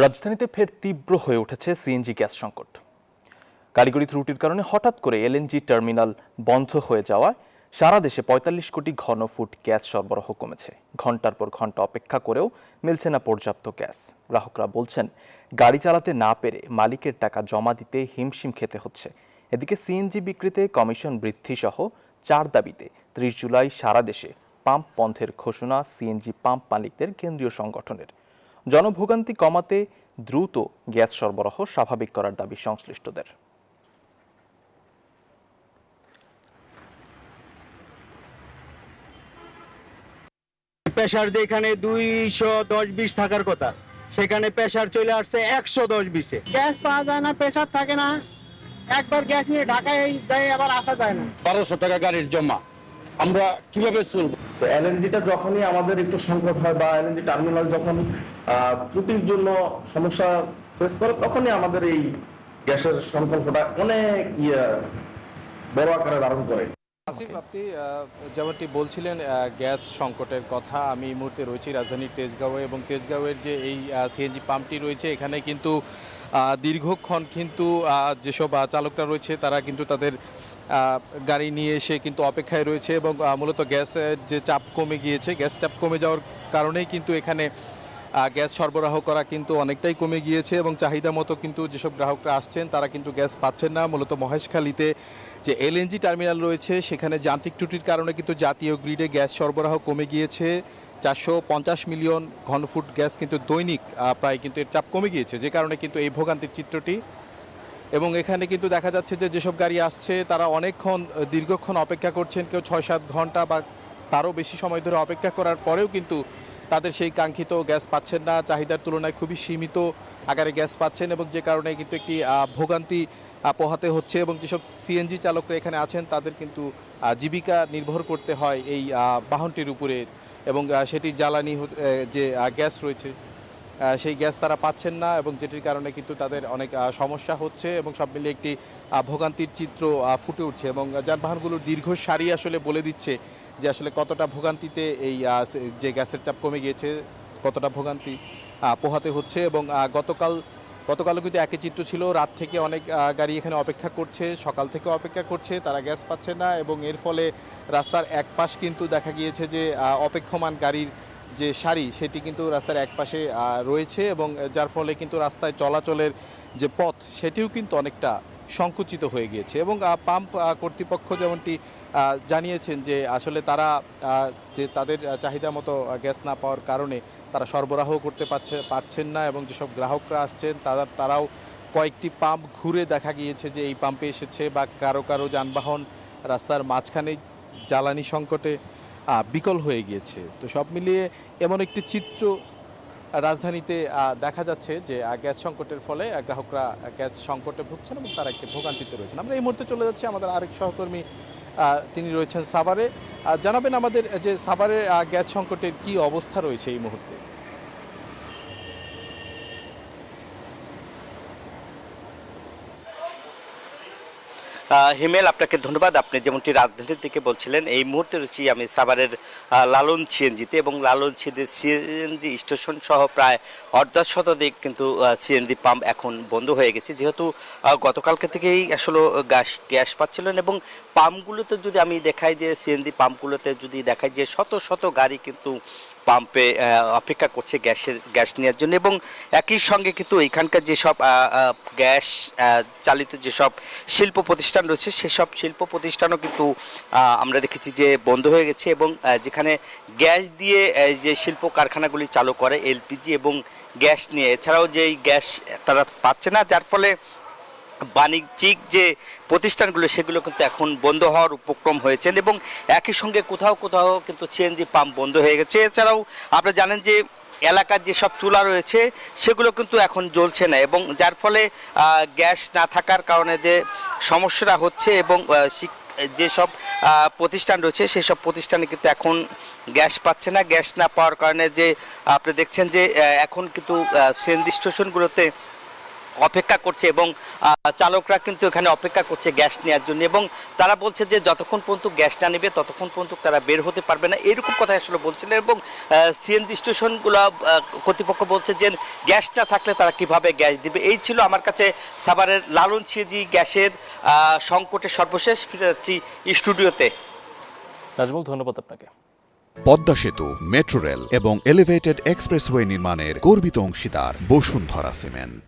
রাজধানীতে ফের তীব্র হয়ে উঠেছে সিএনজি গ্যাস সংকট। কারিগরি ত্রুটির কারণে হঠাৎ করে এলএনজি টার্মিনাল বন্ধ হয়ে যাওয়ায় সারা দেশে ৪৫ কোটি ঘনফুট গ্যাস সরবরাহ কমেছে। ঘন্টার পর ঘন্টা অপেক্ষা করেও মিলছে না পর্যাপ্ত গ্যাস। গ্রাহকরা বলছেন, গাড়ি চালাতে না পেরে মালিকের টাকা জমা দিতে হিমশিম খেতে হচ্ছে। এদিকে সিএনজি বিক্রিতে কমিশন বৃদ্ধি সহ ৪ দাবিতে ৩০ জুলাই সারা দেশে পাম্প বন্ধের ঘোষণা সিএনজি পাম্প মালিকদের কেন্দ্রীয় সংগঠনের। জনভোগান্তি কমাতে দ্রুত গ্যাস সরবরাহ স্বাভাবিক করার দাবি সংশ্লিষ্টদের। প্রেসার যেখানে 210-20 থাকার কথা সেখানে প্রেসার চলে আসছে 110-20-এ। গ্যাস পাওয়া যায় না, প্রেসার থাকে না। একবার গ্যাস নিয়ে ঢাকায় যাই, আবার আসা যায় না। 1200 টাকা গাড়ির জমা, আমরা কিভাবে চলবো? তো এলএনজিটা যখনই আমাদের একটু সংকট হয় বা এলএনজি টার্মিনাল যখন ত্রুটির জন্য সমস্যা ফেস করে, তখনই আমাদের এই গ্যাসের সংকল্পটা অনেক বড় আকারে ধারণ করে। আসিফ, আপনি যেমনটি বলছিলেন গ্যাস সংকটের কথা, আমি এই মুহূর্তে রয়েছি রাজধানীর তেজগাঁওয়ে এবং তেজগাঁওয়ের যে এই সিএনজি পাম্পটি রয়েছে এখানে কিন্তু দীর্ঘক্ষণ কিন্তু যেসব চালকরা রয়েছে তারা কিন্তু তাদের গাড়ি নিয়ে এসে কিন্তু অপেক্ষায় রয়েছে এবং মূলত গ্যাসের যে চাপ কমে গিয়েছে, গ্যাস চাপ কমে যাওয়ার কারণেই কিন্তু এখানে গ্যাস সরবরাহ করা কিন্তু অনেকটাই কমে গিয়েছে এবং চাহিদা মতো কিন্তু যেসব গ্রাহকরা আসছেন তারা কিন্তু গ্যাস পাচ্ছেন না। মূলত মহেশখালীতে যে এলএনজি টার্মিনাল রয়েছে সেখানে যান্ত্রিক ত্রুটির কারণে কিন্তু জাতীয় গ্রিডে গ্যাস সরবরাহ কমে গিয়েছে। 450 মিলিয়ন ঘনফুট গ্যাস কিন্তু দৈনিক প্রায় কিন্তু এর চাপ কমে গিয়েছে, যে কারণে কিন্তু এই ভোগান্তির চিত্রটি। এবং এখানে কিন্তু দেখা যাচ্ছে যে যেসব গাড়ি আসছে তারা অনেকক্ষণ দীর্ঘক্ষণ অপেক্ষা করছেন, কেউ 6-7 ঘন্টা বা তারও বেশি সময় ধরে অপেক্ষা করার পরেও কিন্তু তাদের সেই কাঙ্ক্ষিত গ্যাস পাচ্ছেন না। চাহিদার তুলনায় খুবই সীমিত আকারে গ্যাস পাচ্ছেন এবং যে কারণে কিন্তু একটি ভোগান্তি পোহাতে হচ্ছে এবং যেসব সিএনজি চালকরা এখানে আছেন তাদের কিন্তু জীবিকা নির্ভর করতে হয় এই বাহনটির উপরে এবং সেটির জ্বালানি যে গ্যাস রয়েছে সেই গ্যাস তারা পাচ্ছেন না এবং যেটির কারণে কিন্তু তাদের অনেক সমস্যা হচ্ছে এবং সব মিলিয়ে একটি ভোগান্তির চিত্র ফুটে উঠছে এবং যানবাহনগুলোর দীর্ঘ সারি আসলে বলে দিচ্ছে যে আসলে কতটা ভোগান্তিতে এই যে গ্যাসের চাপ কমে গিয়েছে, কতটা ভোগান্তি পোহাতে হচ্ছে। এবং গতকালও কিন্তু একই চিত্র ছিল। রাত থেকে অনেক গাড়ি এখানে অপেক্ষা করছে, সকাল থেকে অপেক্ষা করছে, তারা গ্যাস পাচ্ছে না এবং এর ফলে রাস্তার এক পাশ কিন্তু দেখা গিয়েছে যে অপেক্ষমান গাড়ির যে সারি সেটি কিন্তু রাস্তার এক পাশে রয়েছে এবং যার ফলে কিন্তু রাস্তায় চলাচলের যে পথ সেটিও কিন্তু অনেকটা সংকুচিত হয়ে গিয়েছে এবং পাম্প কর্তৃপক্ষ যেমনটি জানিয়েছেন যে আসলে তারা যে তাদের চাহিদা মতো গ্যাস না পাওয়ার কারণে তারা সরবরাহ করতে পারছেন না এবং যেসব গ্রাহকরা আসছেন তারাও কয়েকটি পাম্প ঘুরে দেখা গিয়েছে যে এই পাম্পে এসেছে বা কারো যানবাহন রাস্তার মাঝখানে জ্বালানি সংকটে বিকল হয়ে গিয়েছে। তো সব মিলিয়ে এমন একটি চিত্র রাজধানীতে দেখা যাচ্ছে যে গ্যাস সংকটের ফলে গ্রাহকরা গ্যাস সংকটে ভুগছেন এবং তারা একটি ভোগান্তিতে রয়েছেন। আমরা এই মুহূর্তে চলে যাচ্ছি আমাদের আরেক সহকর্মী, তিনি রয়েছেন সাভারে। জানাবেন আমাদের যে সাভারের গ্যাস সংকটের কি অবস্থা রয়েছে এই মুহূর্তে। হিমেল, আপনাকে ধন্যবাদ। আপনি যেমনটি রাজধানীর দিকে বলছিলেন, এই মুহূর্তে রয়েছি আমি সাভারের লালন সিএনজিতে এবং লালন সিএনজি স্টেশন সহ প্রায় অর্ধশতাধিক কিন্তু সিএনজি পাম্প এখন বন্ধ হয়ে গেছে, যেহেতু গতকালকে থেকেই আসলে গ্যাস পাচ্ছিলেন এবং পাম্পগুলোতে যদি আমি দেখাই যে সিএনজি পাম্পগুলোতে যদি দেখাই যে শত শত গাড়ি কিন্তু পাম্পে অপেক্ষা করছে গ্যাস নেওয়ার জন্য এবং একই সঙ্গে কিন্তু এখানকার যেসব গ্যাস চালিত যেসব শিল্প প্রতিষ্ঠান রয়েছে সেসব শিল্প প্রতিষ্ঠানও কিন্তু আমরা দেখেছি যে বন্ধ হয়ে গেছে এবং যেখানে গ্যাস দিয়ে যে শিল্প কারখানাগুলি চালু করে এলপিজি এবং গ্যাস নিয়ে, এছাড়াও যে গ্যাস তারা পাচ্ছে না, যার ফলে বাণিজ্যিক যে প্রতিষ্ঠানগুলো সেগুলো কিন্তু এখন বন্ধ হওয়ার উপক্রম হয়েছেন এবং একই সঙ্গে কোথাও কোথাও কিন্তু সিএনজি পাম্প বন্ধ হয়ে গেছে। এছাড়াও আপনারা জানেন যে এলাকার যেসব চুলা রয়েছে সেগুলো কিন্তু এখন জ্বলছে না এবং যার ফলে গ্যাস না থাকার কারণে যে সমস্যাটা হচ্ছে এবং যেসব প্রতিষ্ঠান রয়েছে সেসব প্রতিষ্ঠানে কিন্তু এখন গ্যাস পাচ্ছে না। গ্যাস না পাওয়ার কারণে যে আপনি দেখছেন যে এখন কিন্তু সিএনজি স্টেশনগুলোতে অপেক্ষা করছে এবং চালকরা কিন্তু এখানে অপেক্ষা করছে গ্যাস নেওয়ার জন্য এবং তারা বলছে যে যতক্ষণ পর্যন্ত গ্যাস না নেবে ততক্ষণ পর্যন্ত তারা বের হতে পারবে না, এরকম কথা আসলে বলছিলেন। এবং সিএনজি স্টেশনগুলো কর্তৃপক্ষ বলছে যে গ্যাস না থাকলে তারা কিভাবে গ্যাস দিবে। এই ছিল আমার কাছে সাভারের লালন সিএনজি গ্যাসের সংকটের সর্বশেষ। ফিরে যাচ্ছি স্টুডিওতে। নাজমুল, ধন্যবাদ আপনাকে। পদ্মা সেতু, মেট্রো রেল এবং এলিভেটেড এক্সপ্রেসওয়ে নির্মাণের গর্বিত অংশীদার বসুন্ধরা সিমেন্ট।